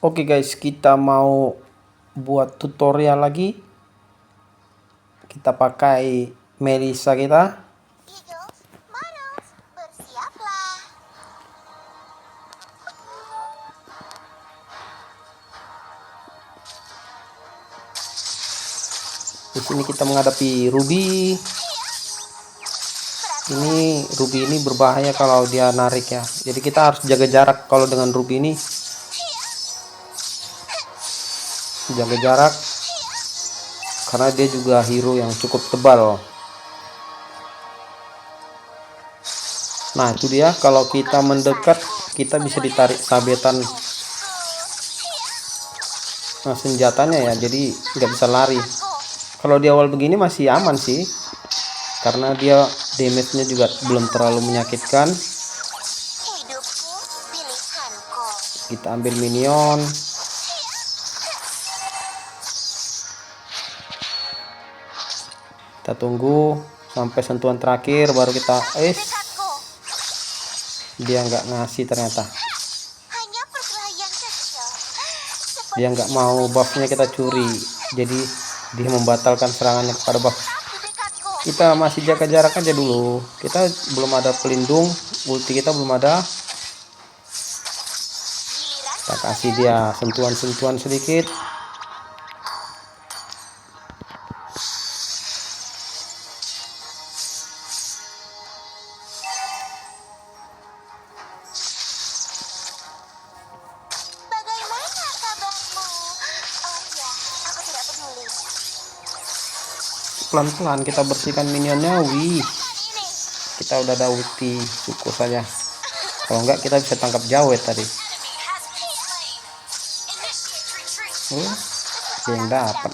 Oke guys, kita mau buat tutorial lagi. Kita pakai Melissa kita. Eagle, Maros, bersiaplah. Di sini kita menghadapi Ruby. Ini Ruby ini berbahaya kalau dia narik ya. Jadi kita harus jaga jarak kalau dengan Ruby ini. Jaga jarak karena dia juga hero yang cukup tebal. Nah, itu dia, kalau kita mendekat kita bisa ditarik sabetan senjatanya ya, jadi nggak bisa lari. Kalau di awal begini masih aman sih, karena dia damage-nya juga belum terlalu menyakitkan. Hidupku, pilihanku. Kita ambil minion. Kita tunggu sampai sentuhan terakhir baru kita dia nggak ngasih ternyata. Hanya perkelahian kecil. Dia nggak mau buffnya kita curi, jadi dia membatalkan serangannya kepada buff. Kita masih jaga jarak aja dulu, kita belum ada pelindung, ulti kita belum ada. Kita kasih dia sentuhan-sentuhan sedikit. Bagaimana kabarmu? Oh ya, aku tidak peduli. Pelan-pelan kita bersihkan minionnya. Wih, kita udah ada ulti, syukur saja. Kalau enggak kita bisa tangkap jawet tadi. Dia yang dapat.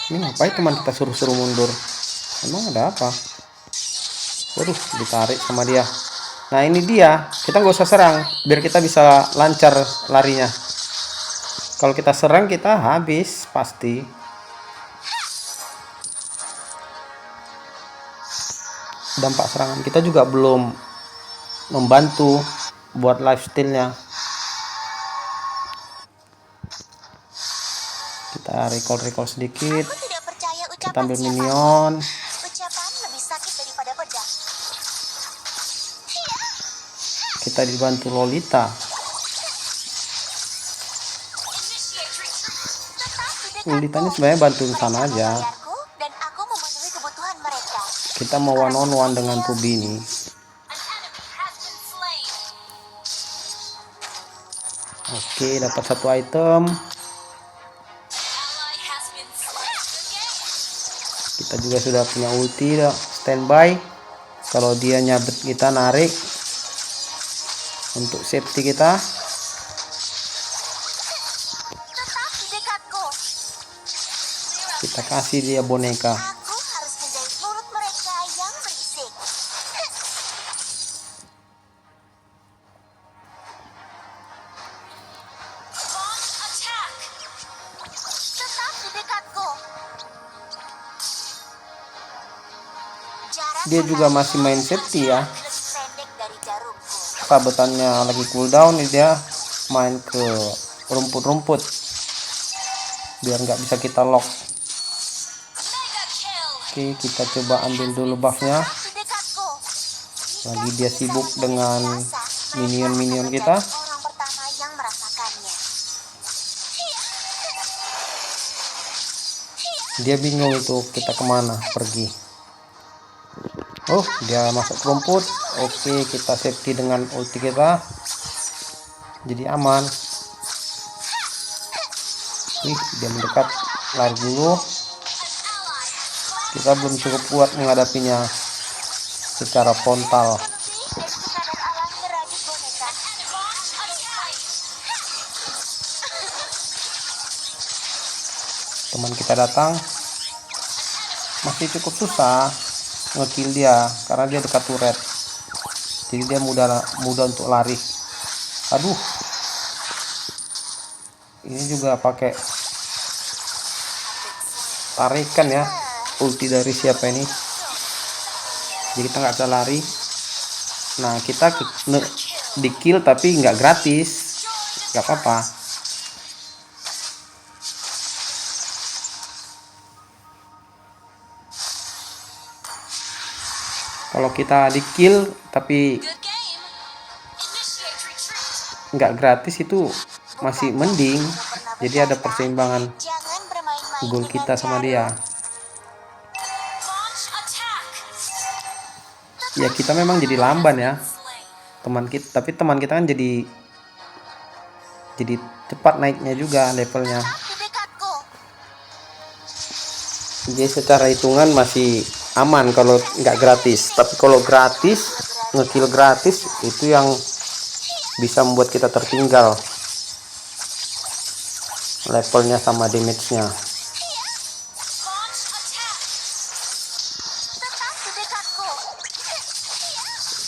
Ini ngapain teman kita suruh-suruh mundur? Emang ada apa? Waduh, ditarik sama dia. Nah, ini dia, kita nggak usah serang biar kita bisa lancar larinya. Kalau kita serang kita habis pasti. Dampak serangan kita juga belum membantu buat lifestyle-nya. Kita recall sedikit. Kita ambil minion. Ucapan lebih sakit daripada pedang. Kita dibantu Lolita. Lolitanya sebenarnya bantu sana aja. Dan aku memenuhi kebutuhan mereka. Kita mau one on one dengan Ruby ini. Oke, dapat satu item. Kita juga sudah punya ulti, standby. Kalau dia nyabet kita narik untuk safety kita. Kita kasih dia boneka. Aku harus menjahit mulut mereka yang berisik. Tetap di dekatku. Dia juga masih main safety ya. Pendek dari jarumku. Sabetannya lagi cooldown, dia main ke rumput-rumput biar nggak bisa kita lock. Oke, kita coba ambil dulu buffnya. Lagi dia sibuk dengan minion-minion kita. Orang pertama yang merasakannya. Dia bingung itu kita kemana pergi. Oh, dia masuk ke rumput. Oke, kita safety dengan ulti kita, jadi aman. Nih, dia mendekat, lari dulu. Kita belum cukup kuat menghadapinya secara frontal. Teman kita datang, masih cukup susah ngekill dia karena dia dekat turret, jadi dia mudah untuk lari. Aduh, ini juga pakai tarikan ya, ulti dari siapa ini, jadi kita nggak bisa lari. Nah, kita di kill tapi nggak gratis, nggak apa-apa. Kalau kita di kill tapi nggak gratis itu masih mending, jadi ada perseimbangan Jangan bermain-main gol dengan kita sama jarum. dia. Ya kita memang jadi lamban ya teman kita, tapi teman kita kan jadi cepat naiknya juga levelnya. Tetap di dekatku. Jadi secara hitungan masih aman kalau nggak gratis, tapi kalau gratis, ngekill gratis itu yang bisa membuat kita tertinggal levelnya sama damage-nya. Tetap di dekatku.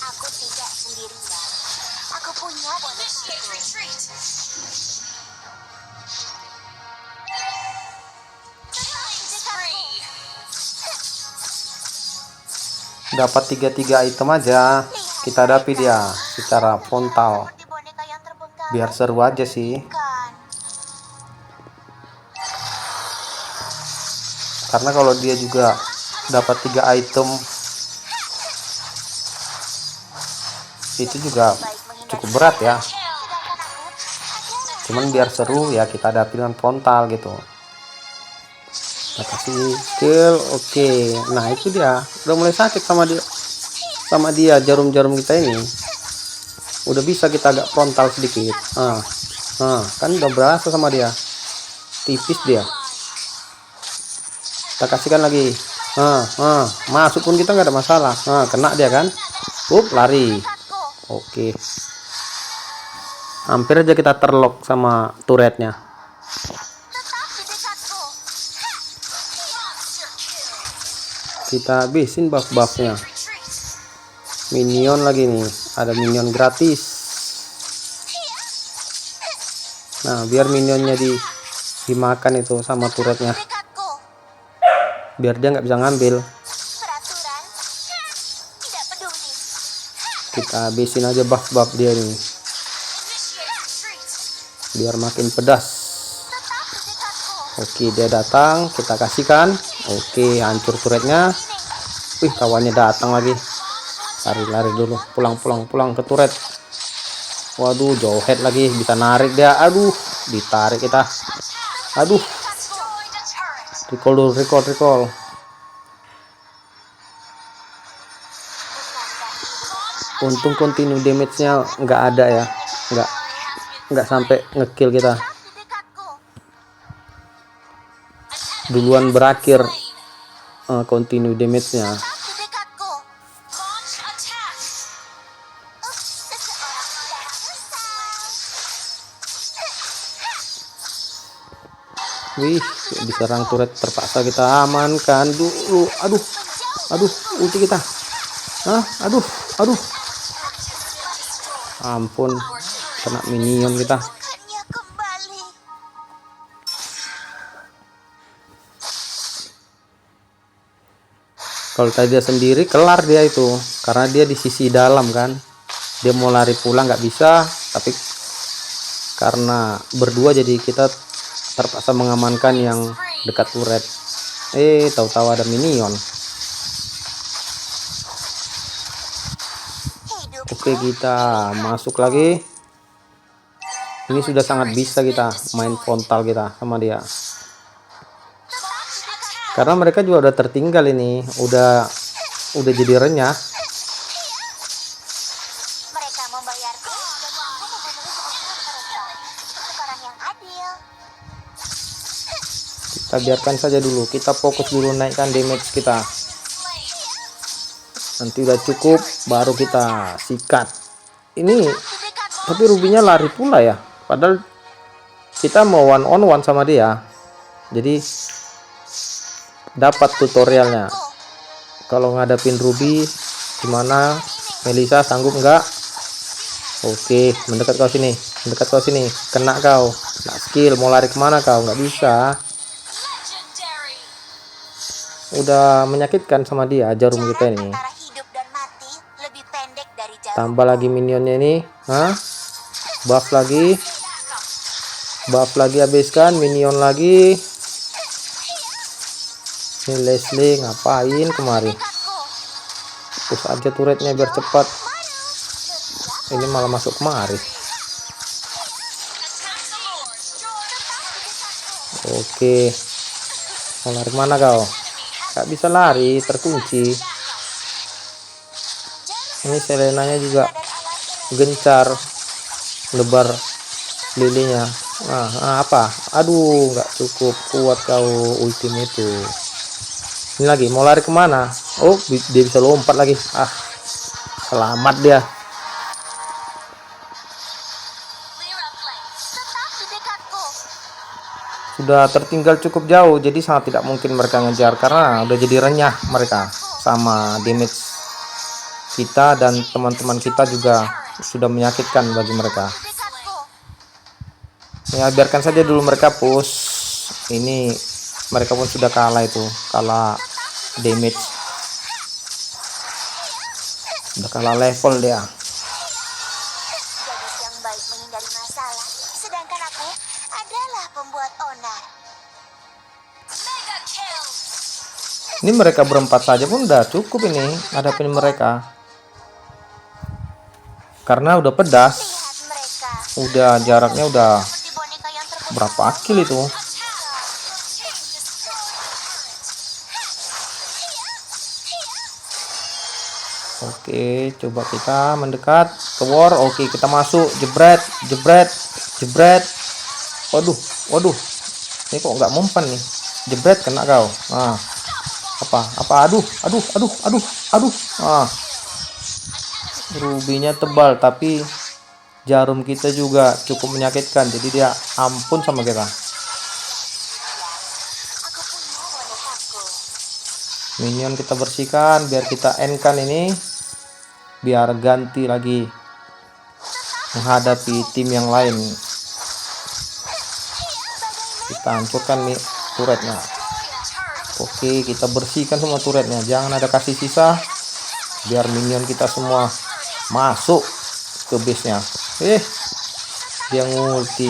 Aku tidak sendirian. Aku punya bonusku. Dapat 3 item aja kita hadapi dia secara frontal, Seperti boneka yang terbengkalai. biar seru aja sih. Bukan. Karena kalau dia juga dapat 3 item itu juga cukup berat ya. Sedangkan aku ada Cuman biar seru ya kita hadapi dengan frontal gitu. Kita kasih skill, oke. Nah itu dia udah mulai sakit sama dia jarum-jarum kita ini. Udah bisa kita agak frontal sedikit. Kan udah berasa sama dia, tipis dia. Kita kasihkan lagi. Masuk pun kita nggak ada masalah. Kena dia kan. Lari. dekatku. Oke. Hampir aja kita terlock sama turretnya. Tetap di dekatku. Kita habisin buff-buffnya. Minion lagi nih. Ada minion gratis. Nah, biar minionnya dimakan itu sama turretnya. Dekatku. Biar dia nggak bisa ngambil. Peraturan. Tidak peduli. Kita habisin aja buff-buff dia nih. Biar makin pedas. Tetap di dekatku. Oke, dia datang, kita kasihkan. Oke, hancur turretnya. Wih, kawannya datang lagi. Lari dulu, pulang ke turret. Waduh, jauh head lagi, bisa narik dia. Aduh, ditarik kita. Aduh, recall dulu, recall. Untung continue damage-nya nggak ada ya, nggak sampai ngekill kita. Tetap di dekatku. Duluan berakhir continue damage-nya. Tetap di dekatku. Seseorang sudah selesai. Wih, diserang turret terpaksa kita amankan dulu. Aduh, ulti kita. Aduh. Ampun, kena minion kita. Bukannya kembali. Kalau tadi dia sendiri kelar dia itu, karena dia di sisi dalam kan. Dia mau lari pulang nggak bisa, tapi karena berdua jadi kita terpaksa mengamankan yang dekat turret. Tahu-tahu ada minion. Hidupku. Oke, kita masuk lagi. Ini sudah sangat bisa kita main frontal kita sama dia. Karena mereka juga udah tertinggal ini, udah jadi renyah. Mereka membayarku dan aku memenuhi kebutuhan mereka. Pertukaran yang adil. Kita biarkan saja dulu, kita fokus dulu naikkan damage kita. Nanti udah cukup baru kita sikat. Ini tapi rubinya lari pula ya, padahal kita mau one on one sama dia. Jadi dapat tutorialnya kalau ngadapin Ruby gimana. Melisa sanggup nggak? Oke, mendekat kau sini, kena kau. Nggak skill, mau lari kemana kau? Nggak bisa. Udah menyakitkan sama dia jarum kita Jarak ini. antara hidup dan mati lebih pendek dari jarum Tambah lagi minionnya ini. Hah? Buff lagi. Buff lagi, habiskan. Minion lagi. Ini Leslie ngapain kemari? Dekatku. Push aja turretnya biar cepat. Ini malah masuk kemari. Oke. Mau lari mana kau? Gak bisa lari, terkunci. Ini Selenanya juga gencar lebar lilinya. Apa? Aduh, nggak cukup kuat kau ultim itu. Ini lagi mau lari kemana? Oh, dia bisa lompat lagi. Selamat dia. Tetap di dekatku. Sudah tertinggal cukup jauh, jadi sangat tidak mungkin mereka ngejar karena udah jadi renyah mereka sama damage kita, dan teman-teman kita juga sudah menyakitkan bagi mereka. Dekatku. Ya biarkan saja dulu mereka push. Ini mereka pun sudah kalah, itu kalah damage, udah kalah level dia. Gadis yang baik menghindari masalah, sedangkan aku adalah pembuat onar. Mega kill. Ini mereka berempat saja pun udah cukup ini hadapin mereka, karena udah pedas. Lihat mereka. Udah jaraknya udah Seperti boneka yang terpesona. berapa kill itu. Oke, coba kita mendekat ke war. Oke, kita masuk. Jebret, jebret, jebret. Waduh. Ini kok nggak mempan nih. Jebret, kena kau. Apa? Aduh. Rubinya tebal, tapi jarum kita juga cukup menyakitkan. Jadi dia ampun sama kita. Aku punya bonekaku. Minion kita bersihkan biar kita end kan ini, biar ganti lagi menghadapi tim yang lain. Kita hancurkan nih turretnya. Oke, kita bersihkan semua turretnya, jangan ada kasih sisa, biar minion kita semua masuk ke base nya. Dia ngulti,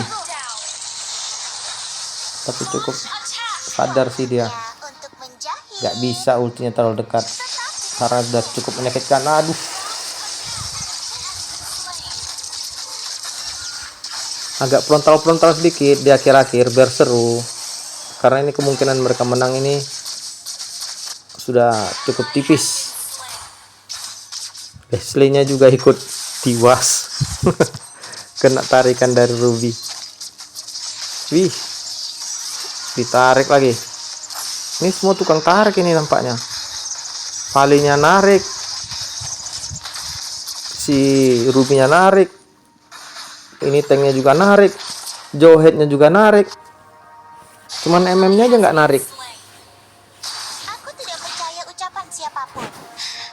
tapi cukup sadar sih dia. Untuk menjahit. Gak bisa ultinya terlalu dekat karena udah cukup menyakitkan. Aduh, agak frontal sedikit di akhir-akhir biar seru, karena ini kemungkinan mereka menang ini sudah cukup tipis. Leslie-nya juga ikut tiwas. Kena tarikan dari Ruby. Wih, ditarik lagi. Ini semua tukang tarik ini nampaknya. Valinya narik, si Ruby-nya narik, ini tanknya juga narik, Jowhead-nya juga narik. Cuman MM-nya aja nggak narik. Aku tidak percaya ucapan siapapun.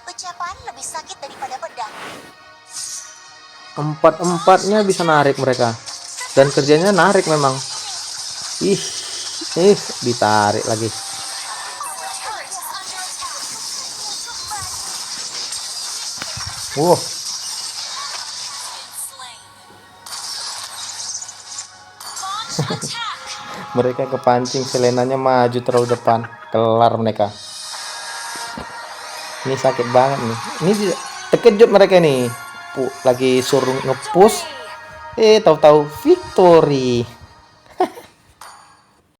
Ucapan lebih sakit daripada pedang. Empat-empatnya bisa narik mereka, dan kerjanya narik memang. Ih, ditarik lagi. Wow, mereka kepancing, Selenanya maju terlalu depan, kelar mereka. Ini sakit banget nih. Ini terkejut mereka nih. Lagi suruh ngepush, tahu-tahu victory.